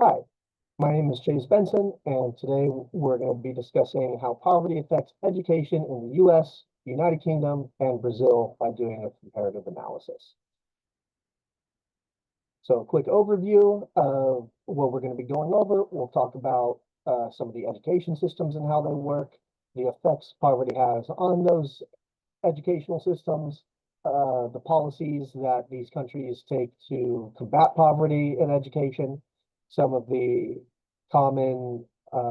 Hi, my name is Chase Benson, and today we're going to be discussing how poverty affects education in the US, United Kingdom, and Brazil by doing a comparative analysis. So, a quick overview of what we're going to be going over. We'll talk about some of the education systems and how they work, the effects poverty has on those educational systems, the policies that these countries take to combat poverty in education, some of the common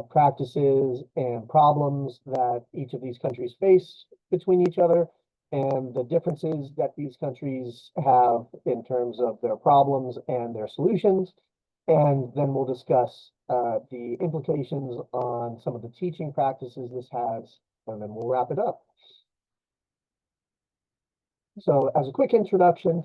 practices and problems that each of these countries face between each other, and the differences that these countries have in terms of their problems and their solutions. And then we'll discuss the implications on some of the teaching practices this has, and then we'll wrap it up. So as a quick introduction,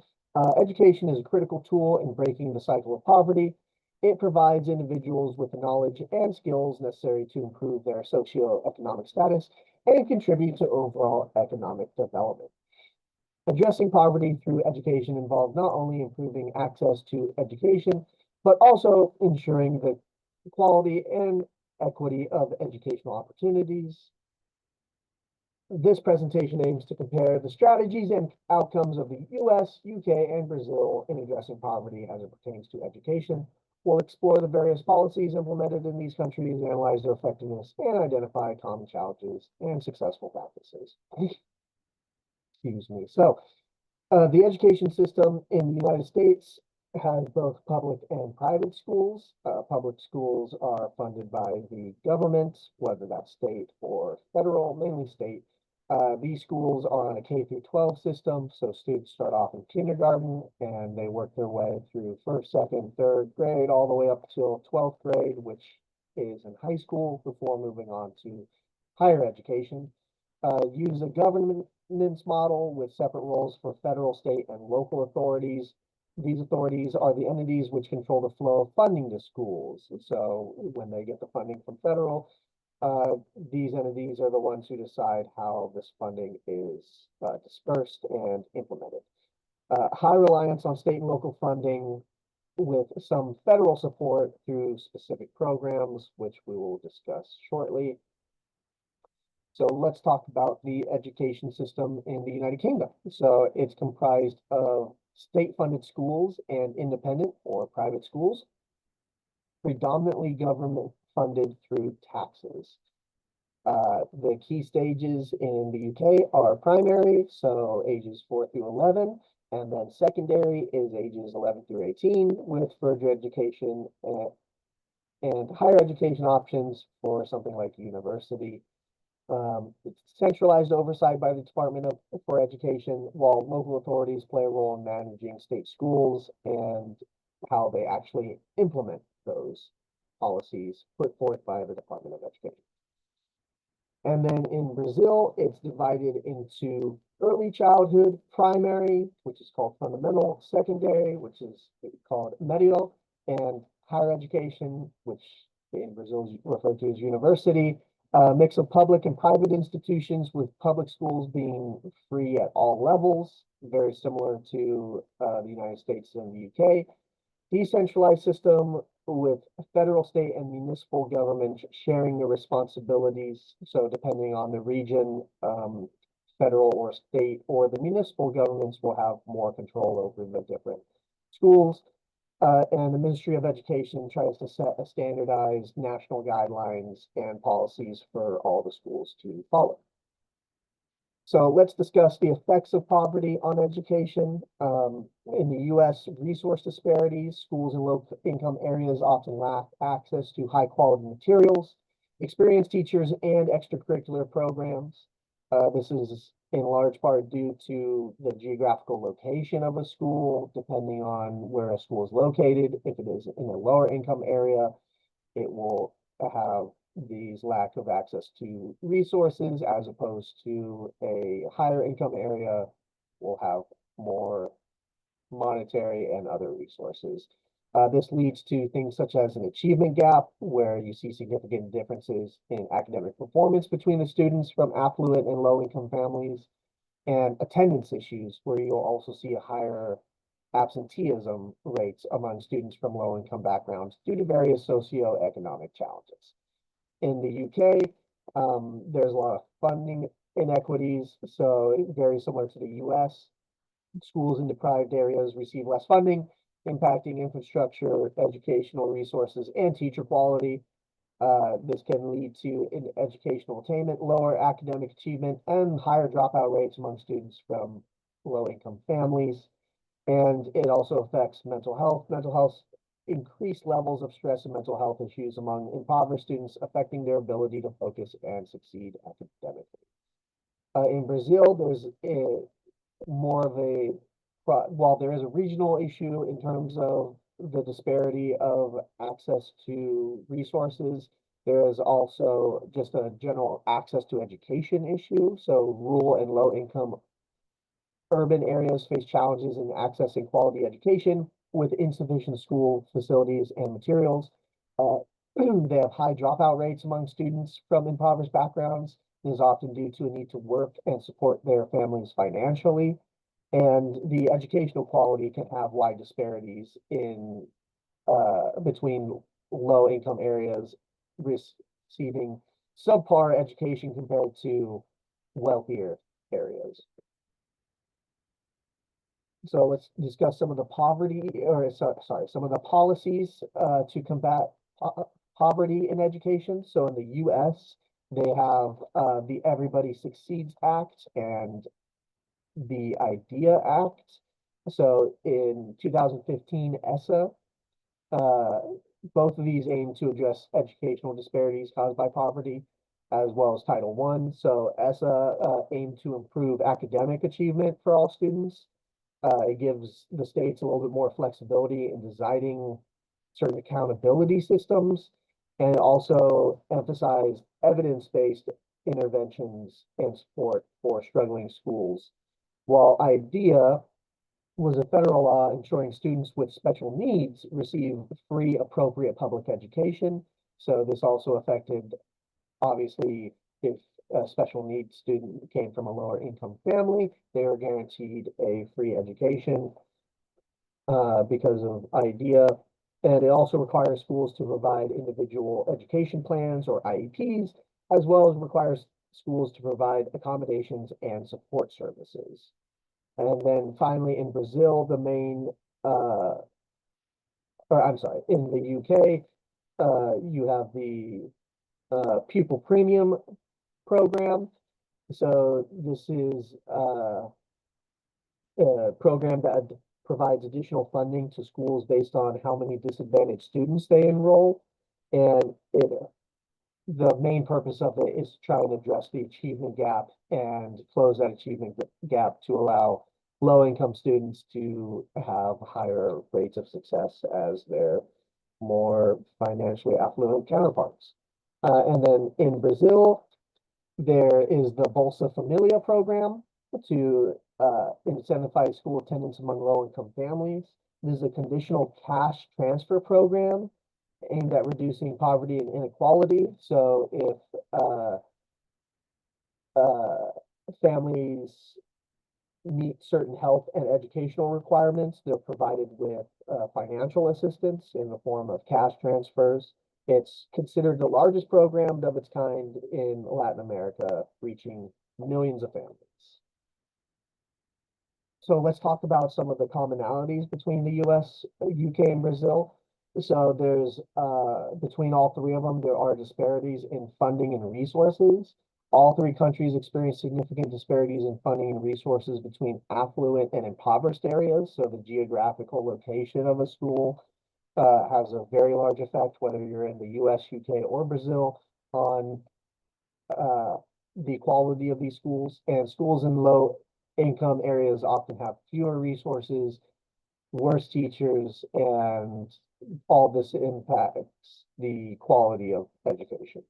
education is a critical tool in breaking the cycle of poverty. It provides individuals with the knowledge and skills necessary to improve their socioeconomic status and contribute to overall economic development. Addressing poverty through education involves not only improving access to education, but also ensuring the quality and equity of educational opportunities. This presentation aims to compare the strategies and outcomes of the US, UK, and Brazil in addressing poverty as it pertains to education. We'll explore the various policies implemented in these countries, analyze their effectiveness, and identify common challenges and successful practices. Excuse me. So, the education system in the United States has both public and private schools. Public schools are funded by the government, whether that's state or federal, mainly state. These schools are on a K through 12 system, so students start off in kindergarten and they work their way through first, second, third grade, all the way up till 12th grade, which is in high school before moving on to higher education. Use a governance model with separate roles for federal, state, and local authorities. These authorities are the entities which control the flow of funding to schools. So when they get the funding from federal, these entities are the ones who decide how this funding is dispersed and implemented. High reliance on state and local funding with some federal support through specific programs, which we will discuss shortly. So let's talk about the education system in the United Kingdom. So it's comprised of state-funded schools and independent or private schools, predominantly government funded through taxes. The key stages in the UK are primary, so ages 4 through 11, and then secondary is ages 11 through 18, with further education and higher education options for something like university. It's centralized oversight by the for Education, while local authorities play a role in managing state schools and how they actually implement those policies put forth by the Department of Education. And then in Brazil, it's divided into early childhood, primary, which is called fundamental, secondary, which is called médio, and higher education, which in Brazil is referred to as university. A mix of public and private institutions, with public schools being free at all levels, very similar to the United States and the UK. Decentralized system with federal, state, and municipal government sharing the responsibilities. So depending on the region, federal or state or the municipal governments will have more control over the different schools. And the Ministry of Education tries to set a standardized national guidelines and policies for all the schools to follow. So let's discuss the effects of poverty on education. In the US, resource disparities, schools in low income areas often lack access to high quality materials, experienced teachers, and extracurricular programs. This is in large part due to the geographical location of a school, depending on where a school is located. If it is in a lower income area, it will have these lack of access to resources, as opposed to a higher income area will have more monetary and other resources. This leads to things such as an achievement gap, where you see significant differences in academic performance between the students from affluent and low income families, and attendance issues, where you'll also see a higher absenteeism rates among students from low-income backgrounds due to various socioeconomic challenges. In the UK, there's a lot of funding inequities, so very similar to the US. Schools in deprived areas receive less funding, impacting infrastructure, educational resources, and teacher quality. This can lead to educational attainment, lower academic achievement, and higher dropout rates among students from low-income families. And it also affects mental health. Mental health increased levels of stress and mental health issues among impoverished students, affecting their ability to focus and succeed academically. In Brazil, there's more of a, while there is a regional issue in terms of the disparity of access to resources, there is also just a general access to education issue. So rural and low income urban areas face challenges in accessing quality education with insufficient school facilities and materials. They have high dropout rates among students from impoverished backgrounds. This is often due to a need to work and support their families financially. And the educational quality can have wide disparities in between low income areas receiving subpar education compared to wealthier areas. So let's discuss some of the poverty, or sorry, some of the policies to combat poverty in education. So in the US, they have the Everybody Succeeds Act and the IDEA Act. So in 2015, ESSA, both of these aim to address educational disparities caused by poverty, as well as Title I. So ESSA aimed to improve academic achievement for all students. It gives the states a little bit more flexibility in designing certain accountability systems, and also emphasize evidence-based interventions and support for struggling schools. While IDEA was a federal law ensuring students with special needs receive free, appropriate public education. So this also affected, obviously, if a special needs student came from a lower income family, they were guaranteed a free education because of IDEA. And it also requires schools to provide individual education plans or IEPs, as well as requires schools to provide accommodations and support services. And then finally, in Brazil, the main, or I'm sorry, in the UK, you have the pupil premium program. So this is a program that provides additional funding to schools based on how many disadvantaged students they enroll. And the main purpose of it is to try and address the achievement gap and close that achievement gap to allow low-income students to have higher rates of success as their more financially affluent counterparts. And then in Brazil, there is the Bolsa Familia program to incentivize school attendance among low-income families. This is a conditional cash transfer program aimed at reducing poverty and inequality. So if families meet certain health and educational requirements, they're provided with financial assistance in the form of cash transfers. It's considered the largest program of its kind in Latin America, reaching millions of families. So let's talk about some of the commonalities between the US, UK, and Brazil. So there's, between all three of them, there are disparities in funding and resources. All three countries experience significant disparities in funding and resources between affluent and impoverished areas. So the geographical location of a school has a very large effect, whether you're in the US, UK, or Brazil, on the quality of these schools. And schools in low income areas often have fewer resources, worse teachers, and all this impacts the quality of education.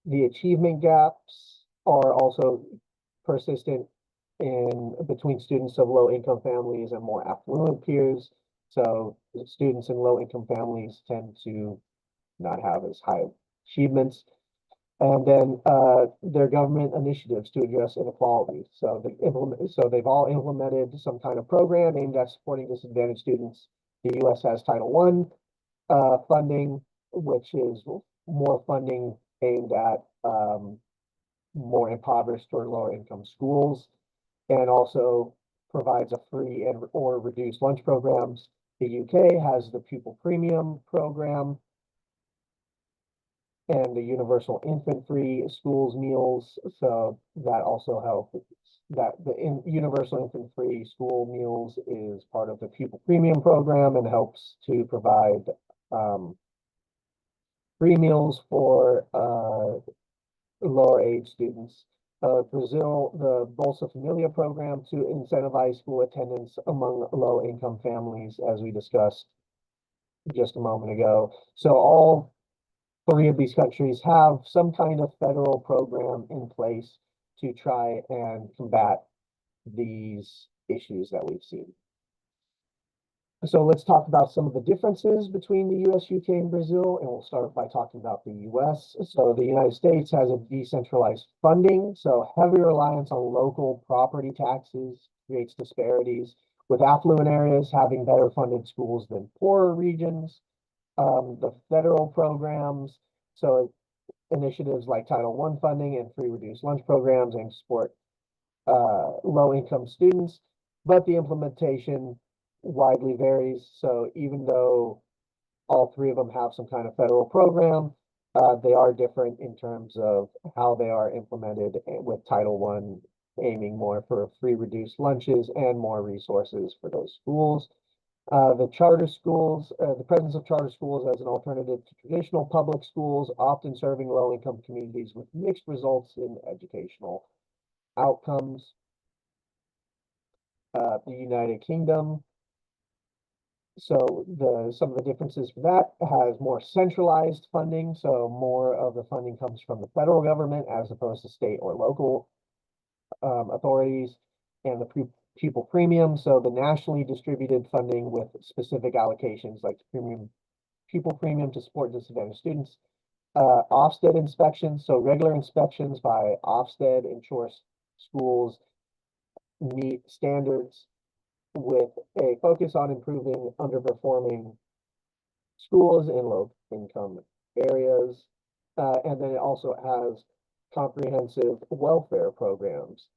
The achievement gaps are also persistent in between students of low income families and more affluent peers. So students in low income families tend to not have as high achievements. And then their government initiatives to address inequality. So they've all implemented some kind of program aimed at supporting disadvantaged students. The U.S. has Title I funding, which is more funding aimed at more impoverished or lower income schools, and also provides a free and or reduced lunch programs. The UK has the pupil premium program and the universal infant free schools meals. So that also helps. That the universal infant free school meals is part of the pupil premium program and helps to provide free meals for lower age students. Brazil, the Bolsa Familia program to incentivize school attendance among low income families, as we discussed just a moment ago. So all three of these countries have some kind of federal program in place to try and combat these issues that we've seen. So let's talk about some of the differences between the US, UK, and Brazil, and we'll start by talking about the US. So the United States has a decentralized funding, so heavy reliance on local property taxes creates disparities, with affluent areas having better funded schools than poorer regions. The federal programs, so initiatives like Title I funding and free reduced lunch programs aim to support low-income students, but the implementation widely varies. So even though all three of them have some kind of federal program, they are different in terms of how they are implemented, with Title I aiming more for free reduced lunches and more resources for those schools. The charter schools, the presence of charter schools as an alternative to traditional public schools, often serving low-income communities with mixed results in educational outcomes. The United Kingdom, so some of the differences for that has more centralized funding. So more of the funding comes from the federal government as opposed to state or local authorities, and the pupil premium. So the nationally distributed funding with specific allocations like pupil premium to support disadvantaged students. Ofsted inspections. So regular inspections by Ofsted ensure schools meet standards with a focus on improving underperforming schools in low income areas. And then it also has comprehensive welfare programs.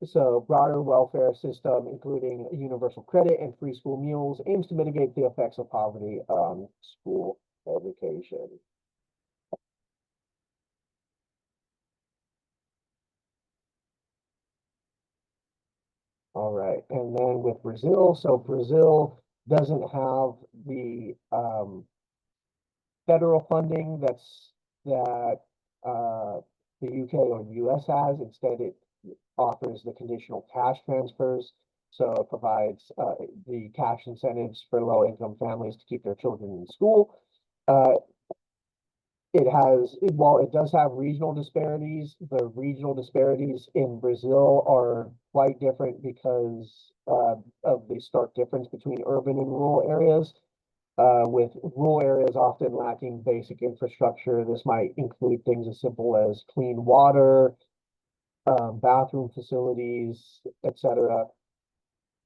So broader welfare system, including universal credit and free school meals, aims to mitigate the effects of poverty on school education. All right, and then with Brazil, so Brazil doesn't have the federal funding that the UK or US has. Instead, it offers the conditional cash transfers. So it provides the cash incentives for low-income families to keep their children in school. While it does have regional disparities, the regional disparities in Brazil are quite different because of the stark difference between urban and rural areas. With rural areas often lacking basic infrastructure, this might include things as simple as clean water, bathroom facilities, etc.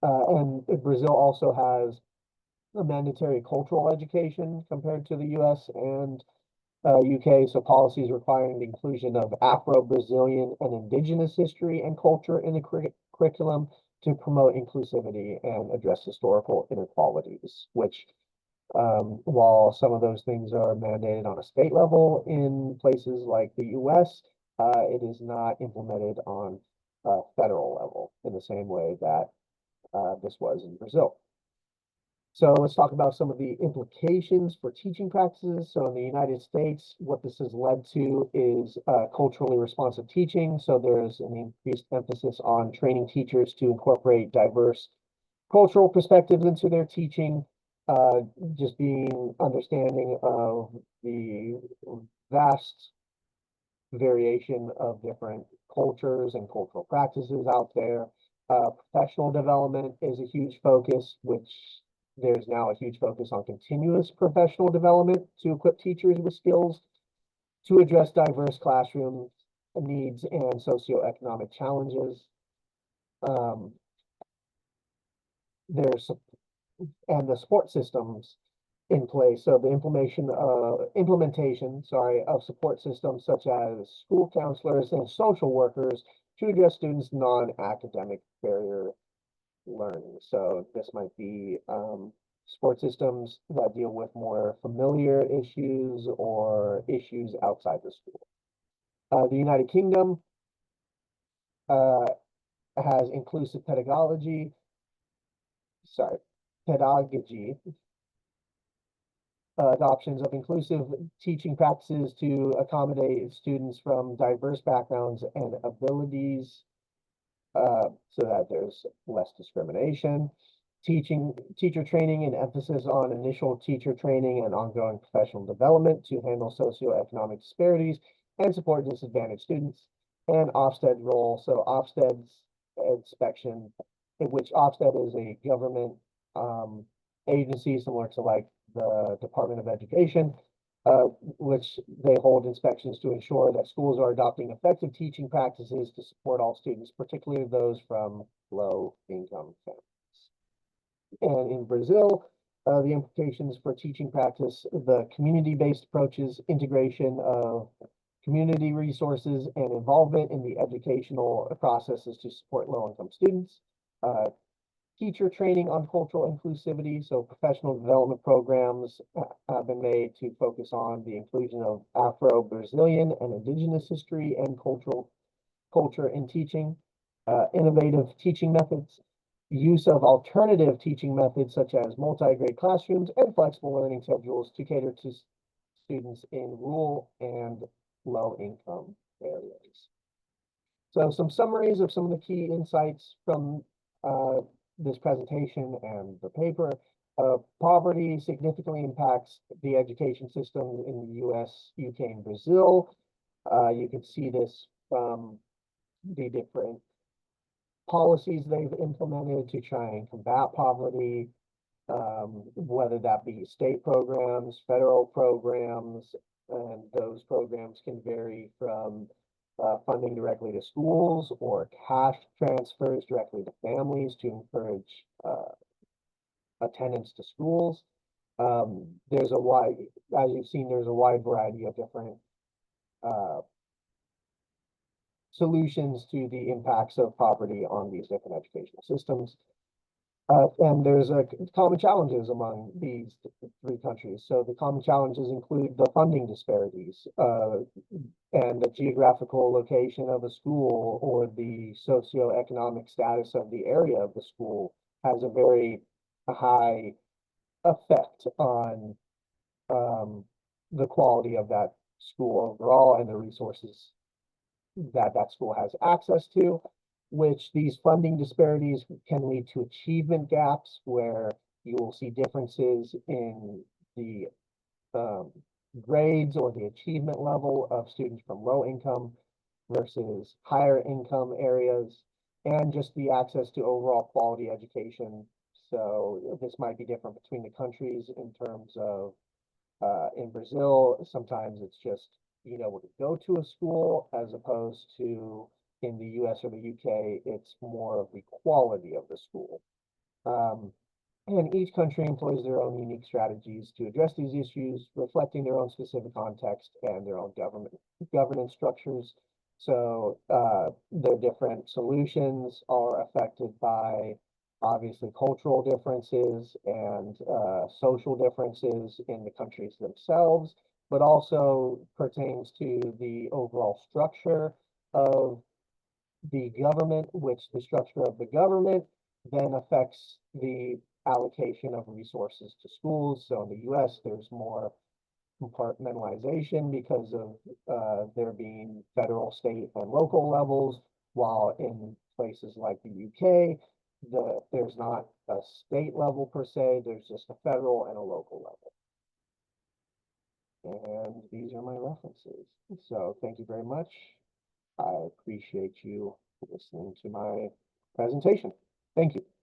And Brazil also has a mandatory cultural education compared to the US and UK, so policies requiring the inclusion of Afro-Brazilian and indigenous history and culture in the curriculum to promote inclusivity and address historical inequalities, which while some of those things are mandated on a state level in places like the US, it is not implemented on a federal level in the same way that this was in Brazil. So let's talk about some of the implications for teaching practices. So in the United States, what this has led to is culturally responsive teaching. So there's an increased emphasis on training teachers to incorporate diverse cultural perspectives into their teaching, just being understanding of the vast variation of different cultures and cultural practices out there. Professional development is a huge focus, which there's now a huge focus on continuous professional development to equip teachers with skills to address diverse classroom needs and socioeconomic challenges. There's and the support systems in place. So the implementation, of support systems such as school counselors and social workers to address students' non-academic barrier learning. So this might be support systems that deal with more familiar issues or issues outside the school. The United Kingdom has inclusive pedagogy, adoptions of inclusive teaching practices to accommodate students from diverse backgrounds and abilities, so that there's less discrimination. Teacher training and emphasis on initial teacher training and ongoing professional development to handle socioeconomic disparities and support disadvantaged students. And Ofsted role, so Ofsted's inspection, in which Ofsted is a government agency similar to like the Department of Education, which they hold inspections to ensure that schools are adopting effective teaching practices to support all students, particularly those from low-income families. And in Brazil, the implications for teaching practice, the community-based approaches, integration of community resources, and involvement in the educational processes to support low-income students. Teacher training on cultural inclusivity, so professional development programs have been made to focus on the inclusion of Afro-Brazilian and indigenous history and culture in teaching. Innovative teaching methods, use of alternative teaching methods such as multi-grade classrooms and flexible learning schedules to cater to students in rural and low-income areas. So some summaries of some of the key insights from this presentation and the paper. Poverty significantly impacts the education system in the US, UK, and Brazil. You can see this from the different policies they've implemented to try and combat poverty, whether that be state programs, federal programs, and those programs can vary from funding directly to schools or cash transfers directly to families to encourage attendance to schools. There's a wide, as you've seen, there's a wide variety of different solutions to the impacts of poverty on these different educational systems. And there's common challenges among these three countries. So the common challenges include the funding disparities and the geographical location of a school or the socioeconomic status of the area of the school has a very high effect on the quality of that school overall and the resources that that school has access to, which these funding disparities can lead to achievement gaps where you will see differences in the grades or the achievement level of students from low income versus higher income areas, and just the access to overall quality education. So this might be different between the countries in terms of in Brazil, sometimes it's just being able to go to a school as opposed to in the US or the UK, it's more of the quality of the school. And each country employs their own unique strategies to address these issues, reflecting their own specific context and their own governance structures. So their different solutions are affected by obviously cultural differences and social differences in the countries themselves, but also pertains to the overall structure of the government, which the structure of the government then affects the allocation of resources to schools. So in the US, there's more compartmentalization because of there being federal, state, and local levels, while in places like the UK, there's not a state level per se, there's just a federal and a local level. And these are my references. So thank you very much. I appreciate you listening to my presentation. Thank you.